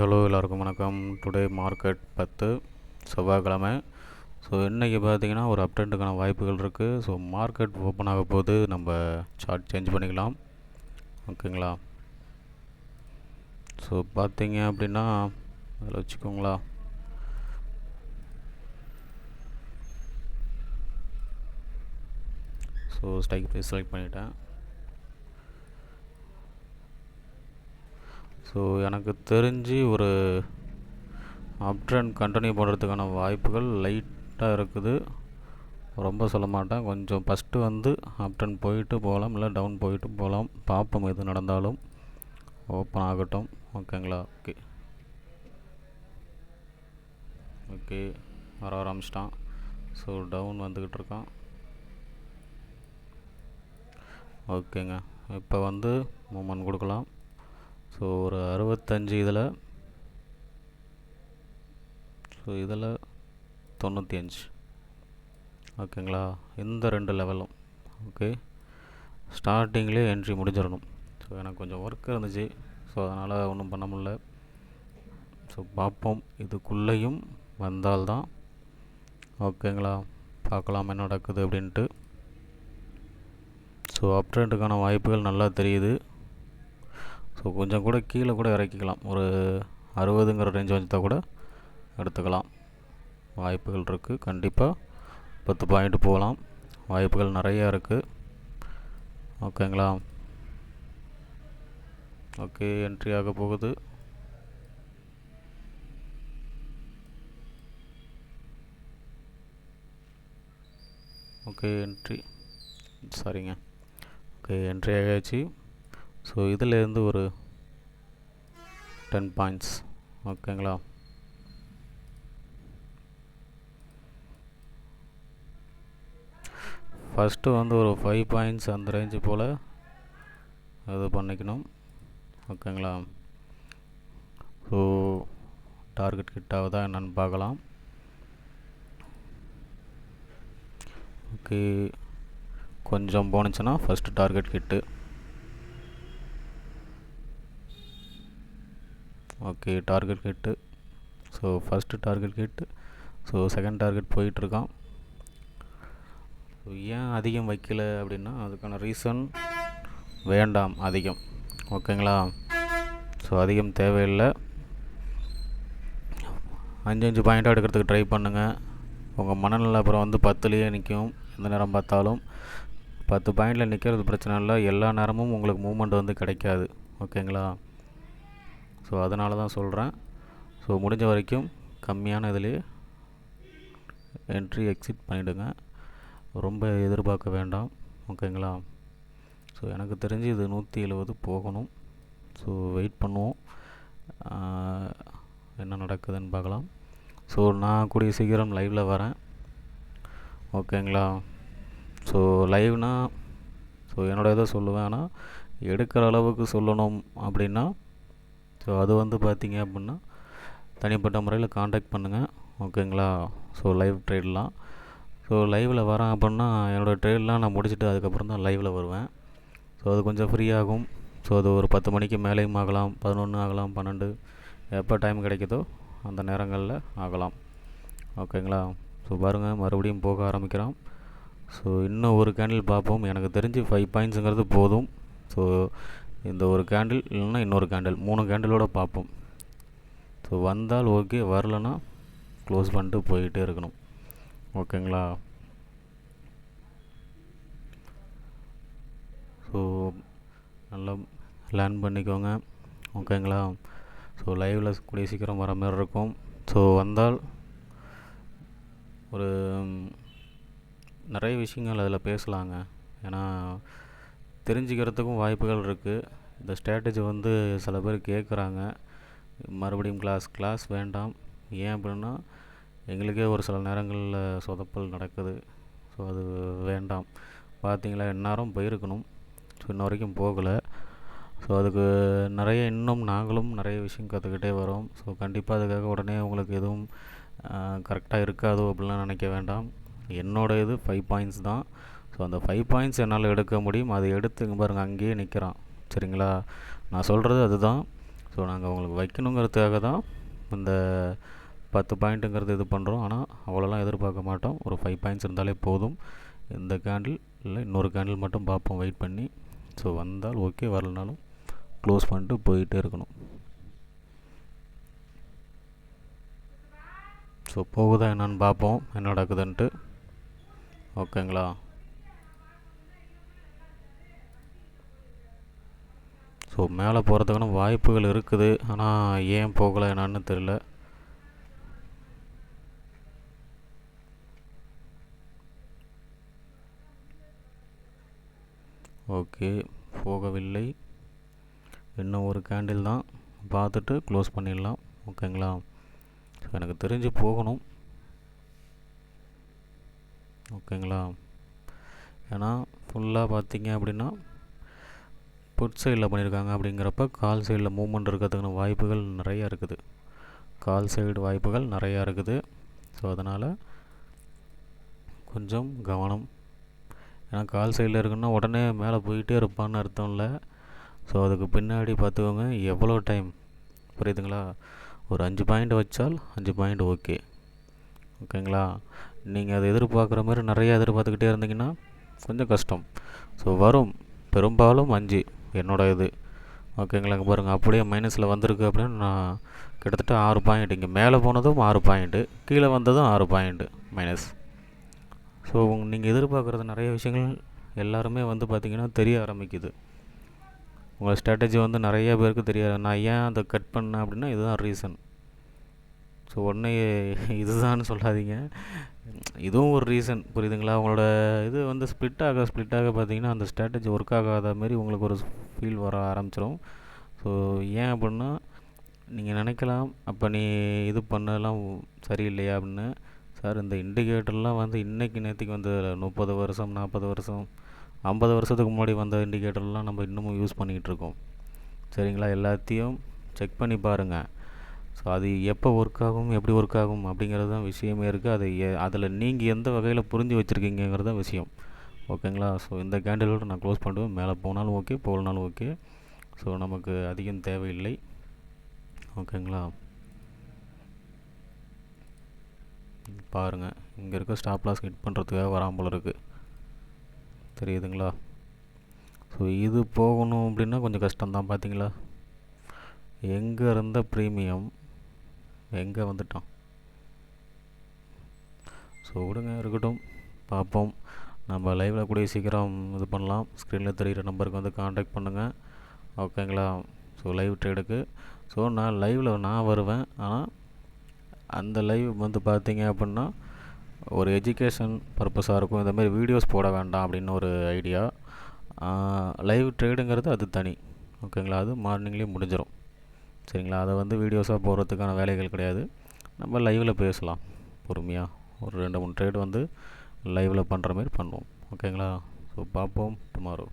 Hello எல்லாருக்கும் வணக்கம். Today market 10 செவ்வாய்க்கிழமை. ஸோ இன்றைக்கி பார்த்தீங்கன்னா ஒரு அப்டேட்டுக்கான வாய்ப்புகள் இருக்குது. ஸோ மார்க்கெட் ஓப்பன் ஆக போது நம்ம சார்ட் சேஞ்ச் பண்ணிக்கலாம். ஓகேங்களா? ஸோ பார்த்தீங்க அப்படின்னா அதில் வச்சுக்கோங்களா. ஸோ ஸ்ட்ரைக் ப்ரைஸ் செலக்ட் பண்ணிட்டேன். ஸோ எனக்கு தெரிஞ்சு ஒரு அப் ட்ரெண்ட் கண்டினியூ பண்ணுறதுக்கான வாய்ப்புகள் லைட்டாக இருக்குது. ரொம்ப சொல்ல மாட்டேன். கொஞ்சம் ஃபஸ்ட்டு வந்து அப் ட்ரெண்ட் போயிட்டு போகலாம், இல்லை டவுன் போயிட்டு போகலாம். பார்ப்போம் எது நடந்தாலும். ஓப்பன் ஆகட்டும். ஓகேங்களா? ஓகே வர ஆரம்பிச்சிட்டான். ஸோ டவுன் வந்துக்கிட்டு இருக்கான். ஓகேங்க, இப்போ வந்து மூமெண்ட் கொடுக்கலாம். ஸோ ஒரு 65 இதில், ஸோ இதில் 95. ஓகேங்களா? இந்த ரெண்டு லெவலும் ஓகே. ஸ்டார்டிங்லேயே என்ட்ரி முடிஞ்சிடணும். ஸோ எனக்கு கொஞ்சம் ஒர்க் இருந்துச்சு, ஸோ அதனால் ஒன்றும் பண்ண முடியல. ஸோ பார்ப்போம், இதுக்குள்ளேயும் வந்தால்தான். ஓகேங்களா? பார்க்கலாம் என்ன நடக்குது அப்படின்ட்டு. ஸோ அப் ட்ரெண்டுக்கான வாய்ப்புகள் நல்லா தெரியுது. ஸோ கொஞ்சம் கூட கீழே கூட இறக்கிக்கலாம். ஒரு 60ங்கிற ரேஞ்ச் வச்சுட்டா கூட எடுத்துக்கலாம். வாய்ப்புகள் இருக்குது. கண்டிப்பாக 10 பாயிண்ட் போகலாம். வாய்ப்புகள் நிறையா இருக்குது. ஓகேங்களா? ஓகே, என்ட்ரி ஆக போகுது. ஓகே என்ட்ரி, சாரிங்க. ஓகே என்ட்ரி ஆகியாச்சு. ஸோ இதிலேருந்து ஒரு 10 பாயிண்ட்ஸ். ஓகேங்களா? ஃபஸ்ட்டு வந்து ஒரு 5 பாயிண்ட்ஸ் அந்த ரேஞ்சு போல் இது பண்ணிக்கணும். ஓகேங்களா? ஸோ டார்கெட் கிட்ட ஆகுதா என்னென்னு பார்க்கலாம். ஓகே, கொஞ்சம் போனுச்சுன்னா ஃபஸ்ட்டு டார்கெட் கிட்டு. ஓகே டார்கெட் கிட்டு. ஸோ ஃபஸ்ட்டு டார்கெட் கிட்டு. ஸோ செகண்ட் டார்கெட் போயிட்டுருக்கான். ஸோ ஏன் அதிகம் வைக்கல அப்படின்னா அதுக்கான ரீசன் வேண்டாம் அதிகம். ஓகேங்களா? ஸோ அதிகம் தேவையில்லை. 5 பாயிண்ட்டாக எடுக்கிறதுக்கு ட்ரை பண்ணுங்கள். உங்கள் மனநிலை அப்புறம் வந்து 10லேயே நிற்கும். எந்த நேரம் பார்த்தாலும் 10 பாயிண்டில் நிற்கிறது பிரச்சனை இல்லை. எல்லா நேரமும் உங்களுக்கு மூமெண்ட் வந்து கிடைக்காது. ஓகேங்களா? ஸோ அதனால தான் சொல்கிறேன். ஸோ முடிஞ்ச வரைக்கும் கம்மியான இதிலே என்ட்ரி எக்ஸிட் பண்ணிவிடுங்க. ரொம்ப எதிர்பார்க்க வேண்டாம். ஓகேங்களா? ஸோ எனக்கு தெரிஞ்சு இது 170 போகணும். ஸோ வெயிட் பண்ணுவோம், என்ன நடக்குதுன்னு பார்க்கலாம். ஸோ நான் கூடிய சீக்கிரம் லைவில் வரேன். ஓகேங்களா? ஸோ லைவ்னால் ஸோ என்னோட இதை சொல்லுவேன். ஆனால் எடுக்கிற அளவுக்கு சொல்லணும் அப்படின்னா ஸோ அது வந்து பார்த்திங்க அப்படின்னா தனிப்பட்ட முறையில் காண்டாக்ட் பண்ணுங்கள். ஓகேங்களா? ஸோ லைவ் ட்ரேட்லாம் ஸோ லைவில் வரேன் அப்படின்னா என்னோடய ட்ரேட்லாம் நான் முடிச்சுட்டு அதுக்கப்புறம் தான் லைவில் வருவேன். ஸோ அது கொஞ்சம் ஃப்ரீ ஆகும். ஸோ அது ஒரு 10 மணிக்கு மேலேயும் ஆகலாம், 11 ஆகலாம், 12, எப்போ டைம் கிடைக்குதோ அந்த நேரங்களில் ஆகலாம். ஓகேங்களா? ஸோ பாருங்கள், மறுபடியும் போக ஆரம்பிக்கிறோம். ஸோ இன்னும் ஒரு கேண்டில் பார்ப்போம். எனக்கு தெரிஞ்சு 5 பாயிண்ட்ஸுங்கிறது போதும். ஸோ இந்த ஒரு கேண்டில் இல்லைன்னா இன்னொரு கேண்டில், 3 கேண்டிலோடு பார்ப்போம். ஸோ வந்தால் ஓகே, வரலன்னா க்ளோஸ் பண்ணிட்டு போய்கிட்டே இருக்கணும். ஓகேங்களா? ஸோ நல்லா லேர்ன் பண்ணிக்கோங்க. ஓகேங்களா? ஸோ லைவில் கூடிய சீக்கிரம் வர மாதிரி இருக்கும். ஸோ வந்தால் ஒரு நிறைய விஷயங்கள் அதில் பேசலாங்க. ஏன்னா தெரிஞ்சுக்கிறதுக்கும் வாய்ப்புகள் இருக்குது. இந்த ஸ்ட்ராட்டஜி வந்து சில பேர் கேட்குறாங்க, மறுபடியும் கிளாஸ் வேண்டாம். ஏன் அப்படின்னா எங்களுக்கே ஒரு சில நேரங்களில் சொதப்பல் நடக்குது. ஸோ அது வேண்டாம். பார்த்தீங்களா, எந்நேரம் போயிருக்கணும். ஸோ இன்ன வரைக்கும் போகலை. ஸோ அதுக்கு இன்னும் நாங்களும் நிறைய விஷயம் கற்றுக்கிட்டே வரோம். ஸோ கண்டிப்பாக அதுக்காக உடனே உங்களுக்கு எதுவும் கரெக்டாக இருக்காதோ அப்படிலாம் நினைக்க வேண்டாம். என்னோடய இது 5 பாயிண்ட்ஸ் தான். ஸோ அந்த 5 பாயிண்ட்ஸ் என்னால் எடுக்க முடியும். அதை எடுத்து பாருங்கள், அங்கேயே நிற்கிறான். சரிங்களா? நான் சொல்கிறது அதுதான். ஸோ நாங்கள் உங்களுக்கு வைக்கணுங்கிறதுக்காக தான் இந்த 10 பாயிண்ட்டுங்கிறது இது பண்ணுறோம். ஆனால் அவ்வளோலாம் எதிர்பார்க்க மாட்டோம். ஒரு 5 பாயிண்ட்ஸ் இருந்தாலே போதும். இந்த கேண்டில் இல்லை இன்னொரு கேண்டில் மட்டும் பார்ப்போம் வெயிட் பண்ணி. ஸோ வந்தால் ஓகே, வரலனாலும் க்ளோஸ் பண்ணிட்டு போயிட்டே இருக்கணும். ஸோ போகுதா என்னன்னு பார்ப்போம் என்ன நடக்குதுன்ட்டு. ஓகேங்களா. ஸோ மேலே போகிறதுக்கான வாய்ப்புகள் இருக்குது. ஆனால் ஏன் போகலை என்னான்னு தெரியல. ஓகே, போகவில்லை. இன்னும் ஒரு கேண்டில் தான், பார்த்துட்டு க்ளோஸ் பண்ணிடலாம். ஓகேங்களா. ஸோ எனக்கு தெரிஞ்சு போகணும். ஓகேங்களா. ஏன்னா ஃபுல்லாக பார்த்தீங்க அப்படின்னா புட் சைடில் பண்ணியிருக்காங்க. அப்படிங்கிறப்ப கால் சைடில் மூவ்மெண்ட் இருக்கிறதுக்கான வாய்ப்புகள் நிறையா இருக்குது. கால் சைடு வாய்ப்புகள் நிறையா இருக்குது. ஸோ அதனால் கொஞ்சம் கவனம். ஏன்னா கால் சைடில் இருக்குன்னா உடனே மேலே போயிட்டே இருப்பான்னு அர்த்தம் இல்லை. ஸோ அதுக்கு பின்னாடி பார்த்துக்கோங்க எவ்வளோ டைம், புரியுதுங்களா. ஒரு 5 பாயிண்ட் வச்சால் 5 பாயிண்ட் ஓகே. ஓகேங்களா. நீங்கள் அதை எதிர்பார்க்குற மாதிரி நிறையா எதிர்பார்த்துக்கிட்டே இருந்தீங்கன்னா கொஞ்சம் கஷ்டம். ஸோ வரும் பெரும்பாலும் 5 என்னோடய இது. ஓகேங்களா. இங்கே பாருங்கள் அப்படியே மைனஸில் வந்திருக்கு அப்படின்னு நான் கிட்டத்தட்ட 6 பாயிண்ட். இங்கே மேலே போனதும் 6 பாயிண்ட்டு, கீழே வந்ததும் 6 பாயிண்ட்டு மைனஸ். ஸோ நீங்கள் எதிர்பார்க்குறது நிறைய விஷயங்கள் எல்லாருமே வந்து பார்த்திங்கன்னா தெரிய ஆரம்பிக்குது. உங்கள் ஸ்ட்ராட்டஜி வந்து நிறைய பேருக்கு தெரியாது. நான் ஏன் அதை கட் பண்ணேன் அப்படின்னா இதுதான் ரீசன். ஸோ உடனே இதுதான்னு சொல்லாதீங்க, இதுவும் ஒரு ரீசன், புரியுதுங்களா. உங்களோட இது வந்து ஸ்ப்ளிட் ஆக பார்த்தீங்கன்னா அந்த ஸ்ட்ராட்டஜி ஒர்க் ஆகாத மாரி உங்களுக்கு ஒரு ஃபீல் வர ஆரம்பிச்சிடும். ஸோ ஏன் அப்படின்னா நீங்கள் நினைக்கலாம், அப்போ நீ இது பண்ணலாம் சரியில்லையா அப்படின்னு. சார் இந்த இண்டிகேட்டர்லாம் வந்து இன்றைக்கி நேற்றுக்கு வந்து 30 வருஷம் 40 வருஷம் 50 வருஷத்துக்கு முன்னாடி வந்த இண்டிகேட்டர்லாம் நம்ம இன்னமும் யூஸ் பண்ணிக்கிட்டு இருக்கோம். சரிங்களா. எல்லாத்தையும் செக் பண்ணி பாருங்கள். ஸோ அது எப்போ ஒர்க் ஆகும், எப்படி ஒர்க் ஆகும் அப்படிங்கிறது தான் விஷயமே இருக்குது. அது அதில் நீங்கள் எந்த வகையில் புரிஞ்சு வச்சுருக்கீங்கிறது தான் விஷயம். ஓகேங்களா. ஸோ இந்த கேண்டிலோடு நான் க்ளோஸ் பண்ணுவேன். மேலே போனாலும் ஓகே, போகலனாலும் ஓகே. ஸோ நமக்கு அதிகம் தேவையில்லை. ஓகேங்களா. பாருங்கள், இங்கே இருக்க ஸ்டாப் லாஸ் ஹிட் பண்ணுறதுக்காக வராமல் இருக்குது, தெரியுதுங்களா. ஸோ இது போகணும் அப்படின்னா கொஞ்சம் கஷ்டம்தான். பார்த்தீங்களா எங்கே இருந்த ப்ரீமியம் எங்கே வந்துட்டான். ஸோ விடுங்க, இருக்கட்டும், பார்ப்போம். நம்ம லைவில் கூடிய சீக்கிரம் இது பண்ணலாம். ஸ்க்ரீனில் தெரிகிற நம்பருக்கு வந்து காண்டாக்ட் பண்ணுங்கள். ஓகேங்களா. ஸோ லைவ் ட்ரேடுக்கு ஸோ நான் லைவில் நான் வருவேன். ஆனால் அந்த லைவ் வந்து பார்த்தீங்க அப்படின்னா ஒரு எஜுகேஷன் பர்பஸாக இருக்கும். இந்தமாதிரி வீடியோஸ் போட வேண்டாம் அப்படின்னு ஒரு ஐடியா. லைவ் ட்ரேடுங்கிறது அது தனி. ஓகேங்களா. அது மார்னிங்லேயே முடிஞ்சிடும். சரிங்களா. அதை வந்து வீடியோஸாக போடுறதுக்கான வேலைகள் கிடையாது. நம்ம லைவில் பேசலாம் பொறுமையாக. ஒரு 2-3 ட்ரேடு வந்து லைவில் பண்ணுற மாதிரி பண்ணுவோம். ஓகேங்களா. ஸோ பார்ப்போம் டுமாரோ.